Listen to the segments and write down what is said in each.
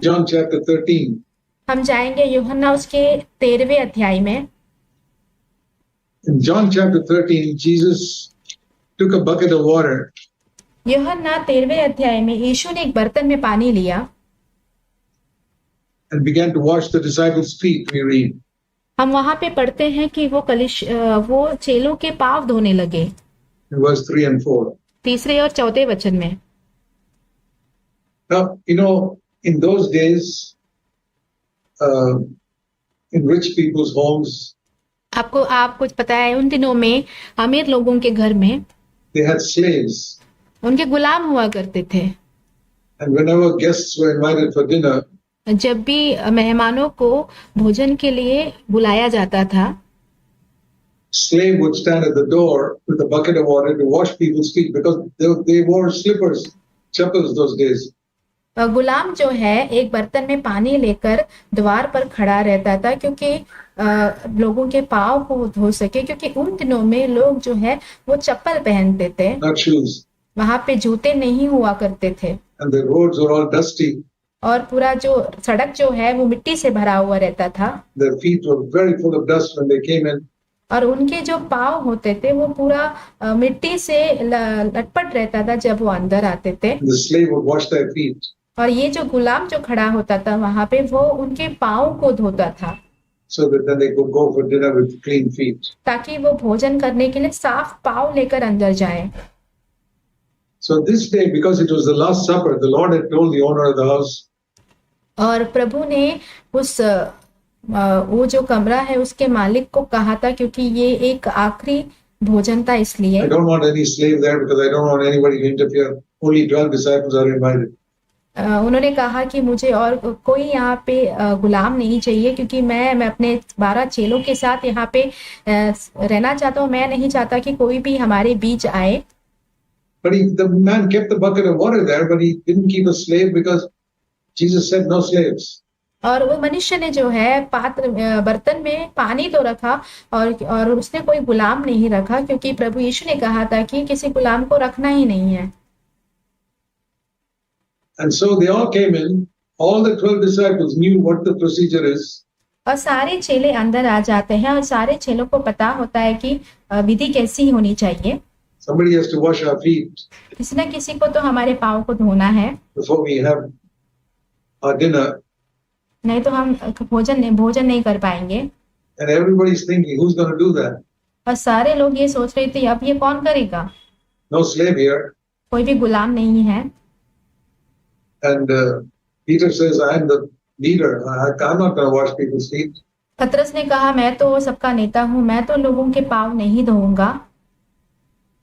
John chapter 13. हम जाएंगे यूहन्ना उसके 13वें अध्याय में। In John chapter 13, Jesus took a bucket of water यूहन्ना 13वें अध्याय में यीशु ने एक बर्तन में पानी लिया and began to wash the disciples' feet, we read. हम वहां पे पढ़ते हैं कि वो चेलों के पांव धोने लगे, In verse 3 and 4. 3 और 4 वचन में। Now, in those days, in rich people's homes, आप कुछ पता है, उन दिनों में अमीर लोगों के घर में they had slaves. उनके गुलाम हुआ करते थे। And whenever guests were invited for dinner, जब भी मेहमानों को भोजन के लिए बुलाया जाता था, slave would stand at the door with a bucket of water to wash people's feet because they wore slippers, chappals those days. गुलाम जो है एक बर्तन में पानी लेकर द्वार पर खड़ा रहता था, क्योंकि लोगों के पाँव को धो सके, क्योंकि उन दिनों में लोग जो है वो चप्पल पहनते थे, Not shoes. वहां पे जूते नहीं हुआ करते थे। And the roads were all dusty. और पूरा जो सड़क जो है वो मिट्टी से भरा हुआ रहता था। Their feet were very full of dust when they came in. और उनके जो पाँव होते थे वो पूरा मिट्टी से लटपट रहता था जब वो अंदर आते थे। The slave would wash their feet. और ये जो गुलाम जो खड़ा होता था वहां पे, वो उनके पाँव को धोता था, so that then they could go for dinner with clean feet. ताकि वो भोजन करने के लिए साफ पाँव लेकर अंदर जाए। So this day, because it was the Last Supper, the Lord had told the owner of the house, और प्रभु ने वो जो कमरा है उसके मालिक को कहा था, क्योंकि ये एक आखिरी भोजन था, इसलिए I don't want any slave there because I don't want anybody to interfere. Only 12 disciples are invited. उन्होंने कहा कि मुझे और कोई यहाँ पे गुलाम नहीं चाहिए, क्योंकि मैं अपने 12 चेलों के साथ यहाँ पे रहना चाहता हूँ। मैं नहीं चाहता कि कोई भी हमारे बीच आए। But the man kept the bucket of water there, but he didn't keep a slave because Jesus said no slaves. और वो मनुष्य ने जो है बर्तन में पानी तो रखा और उसने कोई गुलाम नहीं रखा, क्योंकि प्रभु यीशु ने कहा था कि किसी गुलाम को रखना ही नहीं है। And so they all came in. All the 12 disciples knew what the procedure is. और सारे चेले अंदर आ जाते हैं और सारे चेलों को पता होता है कि विधि कैसी होनी चाहिए। Somebody has to wash our feet किसी न किसी को तो हमारे पाँव को धोना है before we have our dinner. नहीं तो हम भोजन नहीं कर पाएंगे। And everybody's thinking, who's going to do that? और सारे लोग ये सोच रहे थे, अब ये कौन करेगा? No slave here. कोई भी गुलाम नहीं है। And Peter says, I am the leader. I'm not going to wash people's feet. पतरस ने कहा, मैं तो सबका नेता हूँ, मैं तो लोगों के पाँव नहीं धोऊंगा।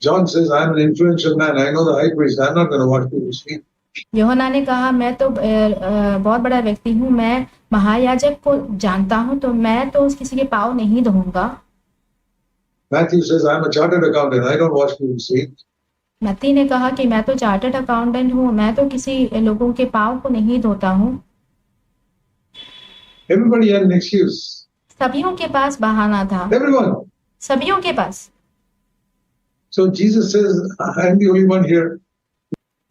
John says, I am an influential man. I know the high priest. I'm not going to wash people's feet. यूहन्ना ने कहा, मैं तो बहुत बड़ा व्यक्ति हूँ, मैं महायाजक को जानता हूँ, तो मैं तो किसी के पाँव नहीं धोऊंगा। Matthew says, I'm a chartered accountant. I don't wash people's feet. मत्ती ने कहा कि मैं तो चार्टर्ड अकाउंटेंट हूँ, मैं तो किसी लोगों के पाँव को नहीं धोता हूँ। Everybody had an excuse. सभियों के पास बहाना था। Everyone. सभियों के पास। So Jesus says, I am the only one here.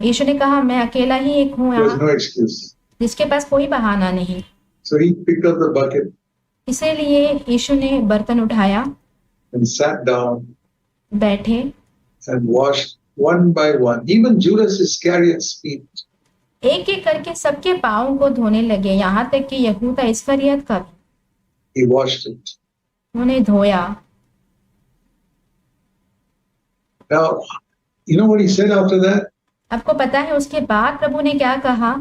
यीशु ने कहा, मैं अकेला ही एक हूँ There's यहाँ, no excuse. जिसके पास कोई बहाना नहीं। So he picked up the bucket इसीलिए यीशु ने बर्तन उठाया, and sat down बैठे and washed one by one. Even Judas Iscariot's feet. एक एक करके सबके पाँव को धोने लगे, यहाँ तक कि यहूदा इस्करियत का भी। He washed it. उन्हें धोया। Now, you know what he said after that? आपको पता है उसके बाद प्रभु ने क्या कहा?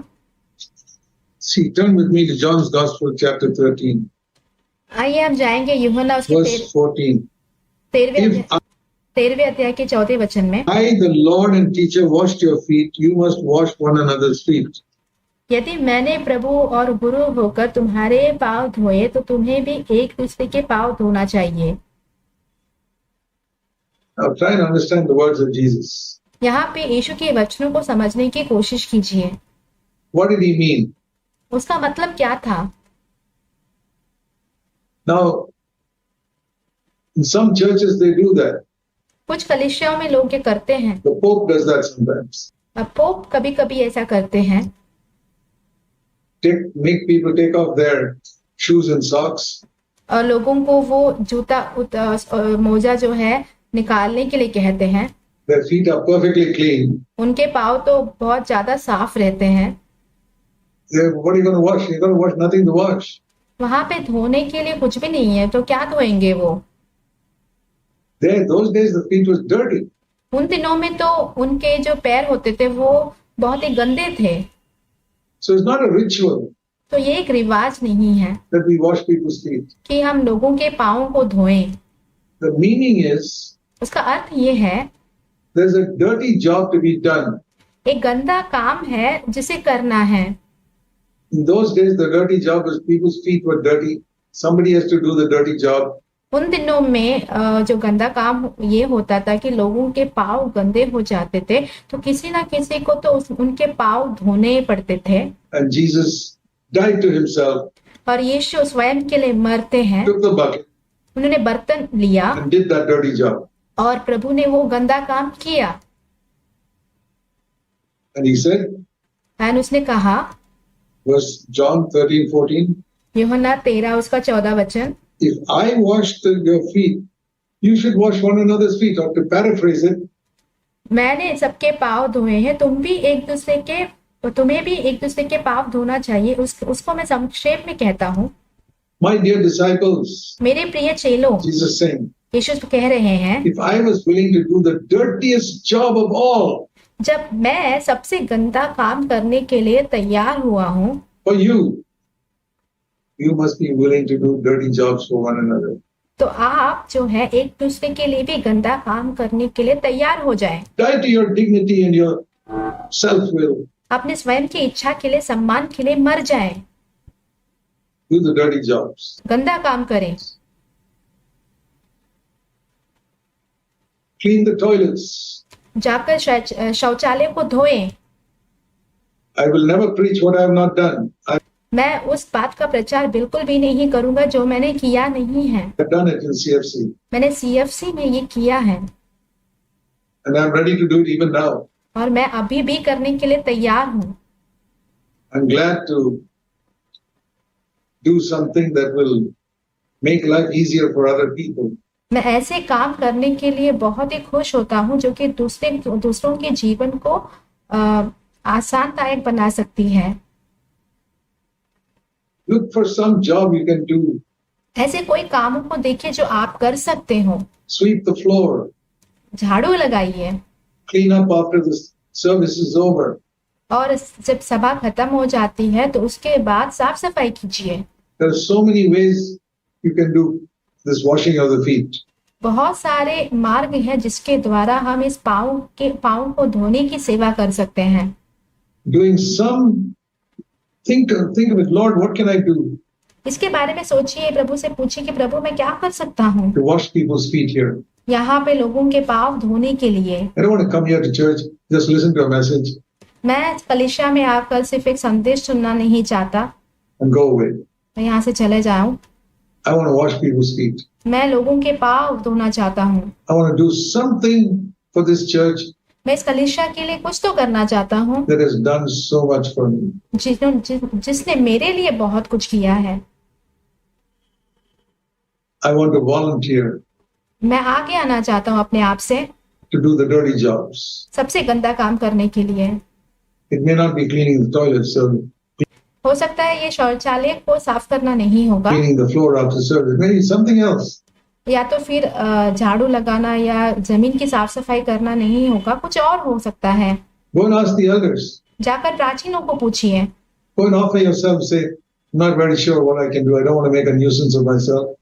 See, turn with me to John's Gospel, chapter 13, आइए हम जाएंगे यूहन्ना उसके verse 14. 13वें अध्याय के 4 वचन में। I, the Lord and teacher, washed your feet. You must wash one another's feet. यदि मैंने प्रभु और गुरु होकर तुम्हारे पाँव धोए, तो तुम्हें भी एक दूसरे के पाँव धोना चाहिए। Now try and understand the words of Jesus. यहाँ पे यीशु के वचनों को समझने की कोशिश कीजिए। What did he mean? उसका मतलब क्या था? Now, in some churches they do that. कुछ कलीसियाओं में लोग ये करते हैं। The Pope does that sometimes. Pope कभी-कभी ऐसा करते हैं। make people take off their shoes and socks. और लोगों को वो जूता मोजा जो है निकालने के लिए कहते हैं। Their feet are perfectly clean. उनके पाँव तो बहुत ज्यादा साफ रहते हैं। What are you going to wash? You're going to wash nothing to wash. वहां पे धोने के लिए कुछ भी नहीं है, तो क्या धोएंगे वो? There, those days the feet was dirty. उन दिनों में तो उनके जो पैर होते थे वो बहुत ही गंदे थे। So it's not a ritual तो ये एक रिवाज नहीं है that we wash people's feet. कि हम लोगों के पाँव को धोएं। The meaning is उसका अर्थ ये है, there's a dirty job to be done. एक गंदा काम है जिसे करना है। In those days, the dirty job was people's feet were dirty. Somebody has to do the dirty job. उन दिनों में जो गंदा काम ये होता था कि लोगों के पाँव गंदे हो जाते थे, तो किसी ना किसी को तो उनके पाँव धोने पड़ते थे। And Jesus died to himself, और यीशु स्वयं के लिए मरते हैं। took the bucket उन्होंने बर्तन लिया and did that dirty job. और प्रभु ने वो गंदा काम किया। And he said, और उसने कहा, verse John 13:14, यूहन्ना 13 उसका 14 वचन, if I washed your feet, you should wash one another's feet. Or to paraphrase it, मैंने सबके पाँव धोए हैं, तुम्हें भी एक दूसरे के पाँव धोना चाहिए। उसको मैं संक्षेप में कहता हूँ, my dear disciples, मेरे प्रिय चेलों, Jesus saying, यीशु कह रहे हैं, if I was willing to do the dirtiest job of all जब मैं सबसे गंदा काम करने के लिए तैयार हुआ हूँ, for you, you must be willing to do dirty jobs for one another. तो आप जो है एक दूसरे के लिए भी गंदा काम करने के लिए तैयार हो जाएं। Die to your dignity and your self-will. अपने स्वयं की इच्छा के लिए, सम्मान के लिए मर जाएं। Do the dirty jobs. गंदा काम करें। Clean the toilets. जाकर शौचालय को धोएं। I will never preach what I have not done. I मैं उस बात का प्रचार बिल्कुल भी नहीं करूंगा जो मैंने किया नहीं है। have done it in CFC. मैंने CFC में ये किया है And I'm ready to do it even now. और मैं अभी भी करने के लिए तैयार हूँ। I'm glad to do something that will make life easier for other people. मैं ऐसे काम करने के लिए बहुत ही खुश होता हूँ जो कि दूसरों के जीवन को आसानदायक बना सकती है। Look for some job you can do. ऐसे कोई कामों को देखिए जो आप कर सकते हो। Sweep the floor. झाड़ू लगाइए। Clean up after the service is over. और जब सभा खत्म हो जाती है तो उसके बाद साफ सफाई कीजिए। There are so many ways you can do this washing of the feet. बहुत सारे मार्ग हैं जिसके द्वारा हम इस पाँव को धोने की सेवा कर सकते हैं। Doing some think of it, Lord, what can I do इसके बारे में सोचिए, प्रभु से पूछिए कि प्रभु मैं क्या कर सकता हूँ to wash people's feet here? यहाँ पे लोगों के पाँव धोने के लिए। I don't want to come here to church, just listen to a message मैं कलीसिया में आकर सिर्फ एक संदेश सुनना नहीं चाहता, and go away. मैं यहाँ से चले जाऊं। I want to wash people's feet. मैं लोगों के पाँव धोना चाहता हूँ। I want to do something for this church मैं इस कलीसिया के लिए कुछ तो करना चाहता हूँ that has done so much for me. जिसने मेरे लिए बहुत कुछ किया है। I want to volunteer मैं आगे आना चाहता हूँ अपने आप से to do the dirty jobs. सबसे गंदा काम करने के लिए। It may not be cleaning the toilets or हो सकता है ये शौचालय को साफ करना नहीं होगा, cleaning the floor after service. Maybe something else. या तो फिर झाड़ू लगाना या जमीन की साफ सफाई करना नहीं होगा, कुछ और हो सकता है। Go and ask the elders. जाकर प्राचीनों को पूछिए। Go and offer yourself. Say, I'm not very sure what I can do. I don't want to make a nuisance of myself.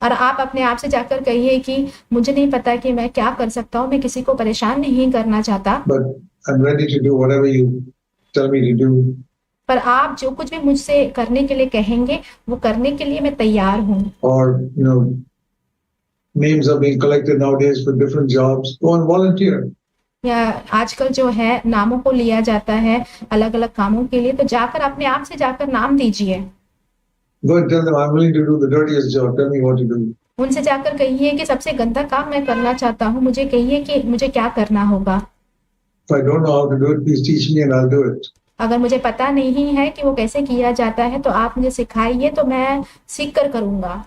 और आप अपने आप से जाकर कहिए कि मुझे नहीं पता कि मैं क्या कर सकता हूँ, मैं किसी को परेशान नहीं करना चाहता, But I'm ready to do whatever you tell me to do. पर आप जो कुछ भी मुझसे करने के लिए कहेंगे वो करने के लिए मैं तैयार हूँ। Or, names are being collected nowadays for different jobs. Go and volunteer. या आजकल जो है नामों को लिया जाता है अलग अलग कामों के लिए, तो जाकर अपने आप से जाकर नाम दीजिए। Go and tell them, I'm willing to do the dirtiest job. Tell me what to do. उनसे जाकर कहिए कि सबसे गंदा काम मैं करना चाहता हूँ, मुझे कहिए कि मुझे क्या करना होगा। If I don't know how to do it, please teach me and I'll do it. अगर मुझे पता नहीं है कि वो कैसे किया जाता है तो आप मुझे सिखाइए, तो मैं सीख कर करूंगा।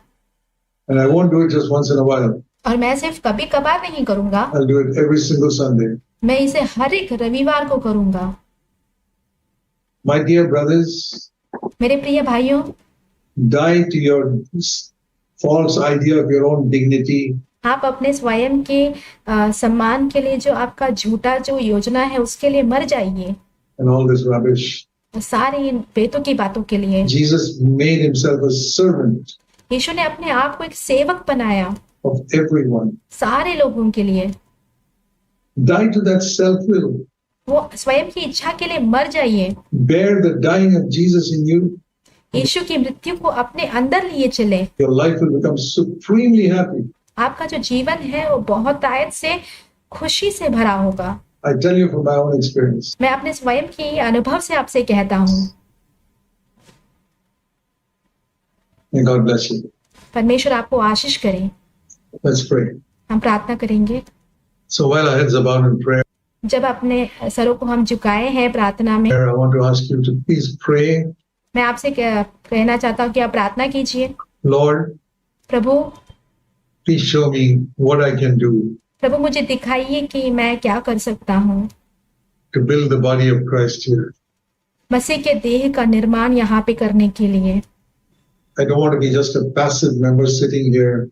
And I won't do it just once in a while. और मैं सिर्फ कभी कभार नहीं करूंगा, I'll do it every single Sunday. मैं इसे हर एक रविवार को करूंगा। My dear brothers, मेरे प्रिय भाइयों, die to your false idea of your own dignity. आप अपने स्वयं के सम्मान के लिए जो आपका झूठा जो योजना है उसके लिए मर जाइए, And all this rubbish. सारी इन बेतुकी की बातों के लिए। Jesus made himself a servant यीशु ने अपने आप को एक सेवक बनाया of everyone. सारे लोगों के लिए। Die to that self-will. वो स्वयं की इच्छा के लिए मर जाइए। Bear the dying of Jesus in you. यीशु की मृत्यु को अपने अंदर लिए चले। Your life will become supremely happy. आपका जो जीवन है वो बहुत आयत से खुशी से भरा होगा। I tell you from my own experience. मैं अपने स्वयं की अनुभव से आपसे कहता हूँ। May God bless you. परमेश्वर आपको आशीष करे। Let's pray. हम प्रार्थना करेंगे। So while our heads are bowed in prayer, जब अपने सरों को हम झुकाए हैं प्रार्थना में, I want to ask you to please pray. मैं आपसे कहना चाहता हूँ कि आप प्रार्थना कीजिए। Lord, Prabhu, please show me what I can do प्रभु मुझे दिखाइए कि मैं क्या कर सकता हूँ to build the body of Christ here. मसीह के देह का निर्माण यहाँ पे करने के लिए। I don't want to be just a passive member sitting here.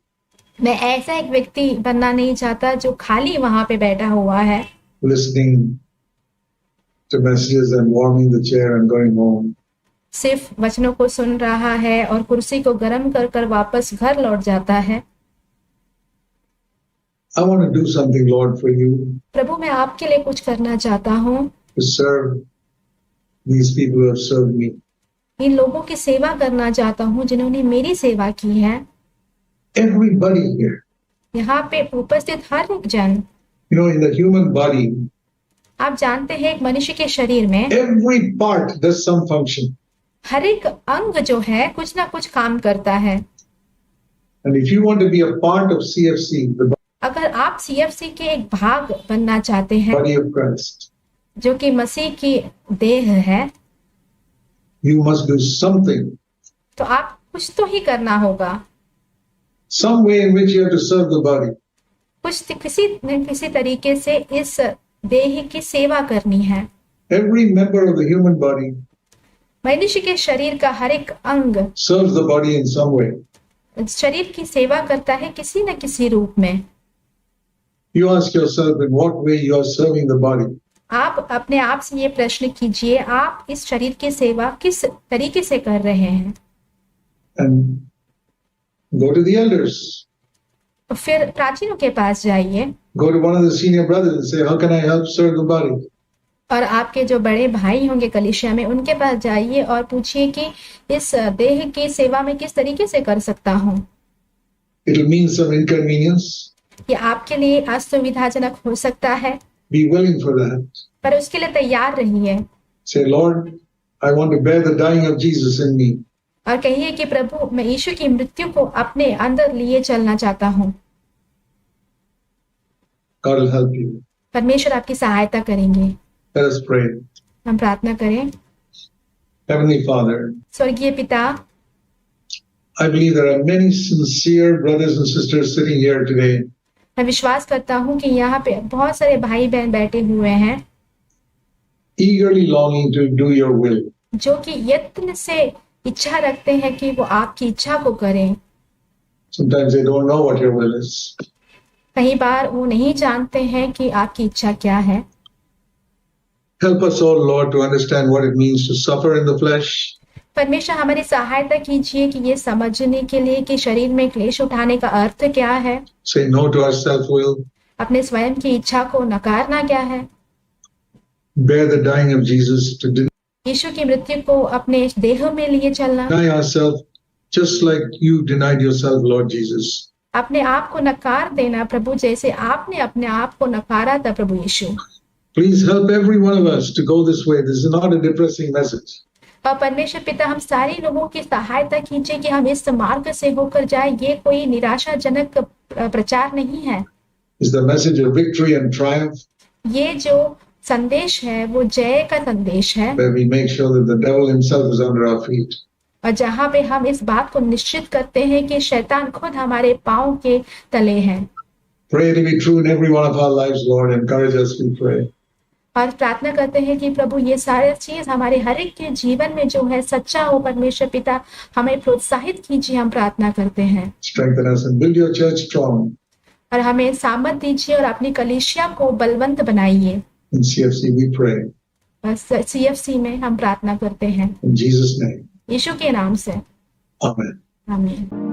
मैं ऐसा एक व्यक्ति बनना नहीं चाहता जो खाली वहां पे बैठा हुआ है, listening to messages and warming the chair and going home. सिर्फ वचनों को सुन रहा है और कुर्सी को गर्म कर कर वापस घर लौट जाता है। I want to do something, Lord, for you, प्रभु मैं आपके लिए कुछ करना चाहता हूँ, to serve these people who have served me. इन लोगों की सेवा करना चाहता हूँ जिन्होंने मेरी सेवा की है। Everybody here. यहाँ पे उपस्थित हर एक जन, You know, in the human body, आप जानते हैं एक मनुष्य के शरीर में every part does some function. हर एक अंग जो है कुछ ना कुछ काम करता है। And if you want to be a part of CFC, the अगर आप CFC के एक भाग बनना चाहते हैं body of Christ, जो कि मसीह की देह है, you must do something, तो आप कुछ तो ही करना होगा। some way in which you have to serve the body. कुछ किसी न किसी तरीके से इस देह की सेवा करनी है। Every member of the human body मनुष्य के शरीर का हर एक अंग serves the body in some way. शरीर की सेवा करता है किसी न किसी रूप में। You ask yourself in what way you are serving the body. आप अपने आप से ये प्रश्न कीजिए, आप इस शरीर की सेवा किस तरीके से कर रहे हैं। And go to the elders. फिर प्राचीनों के पास जाइए Go to one of the senior brothers and say, how can I help serve the body? और आपके जो बड़े भाई होंगे कलीसिया में उनके पास जाइए और पूछिए कि इस देह की सेवा में किस तरीके से कर सकता हूँ। It'll mean some inconvenience. ये आपके लिए असुविधाजनक हो सकता है, Be willing for that. पर उसके लिए तैयार रहिए Say, Lord, I want to bear the dying of Jesus in me. और कहिए कि प्रभु मैं यीशु की मृत्यु को अपने अंदर लिए चलना चाहता हूँ। God will help you. परमेश्वर आपकी सहायता करेंगे। Let us pray. हम प्रार्थना करें। Heavenly Father, स्वर्गीय पिता, I believe there are many sincere brothers and sisters sitting here today मैं विश्वास करता हूँ कि यहाँ पे बहुत सारे भाई बहन बैठे हुए हैं eagerly longing to do your will. जो कि यत्न से इच्छा रखते हैं कि वो आपकी इच्छा को करें। Sometimes they don't know what your will is. कई बार वो नहीं जानते हैं कि आपकी इच्छा क्या है। Help us, oh Lord, to understand what it means to suffer in the flesh, परमेश्वर हमारी सहायता कीजिए कि ये समझने के लिए कि शरीर में क्लेश उठाने का अर्थ क्या है, say no to our self-will, अपने स्वयं की इच्छा को नकारना क्या है, bear the dying of Jesus, to यीशु की मृत्यु को अपने देह में लिए चलना, deny ourselves just like you denied yourself, Lord Jesus. अपने आप को नकार देना प्रभु जैसे आपने अपने आप को नकारा था प्रभु यीशु। Please help every one of us to go this way. This is not a depressing message. और परमेश्वर पिता हम सारे लोगों की सहायता कीजिए कि हम इस मार्ग से होकर जाए। ये कोई निराशाजनक प्रचार नहीं है, It's the message of victory and triumph. ये जो संदेश है वो जय का संदेश है, where we make sure that the devil himself is under our feet. और जहाँ पे हम इस बात को निश्चित करते हैं कि शैतान खुद हमारे पाँव के तले है। Pray to be true in every one of our lives, Lord. Encourage us, we pray. और प्रार्थना करते हैं कि प्रभु ये सारे चीज हमारे हर एक के जीवन में जो है सच्चा हो। परमेश्वर पिता हमें प्रोत्साहित कीजिए, हम प्रार्थना करते हैं। Strengthen us and build your church strong. और हमें सामर्थ दीजिए और अपनी कलीसिया को बलवंत बनाइए। In CFC we pray. बस CFC में हम प्रार्थना करते हैं In Jesus' name. यीशु के नाम से, Amen. आमीन।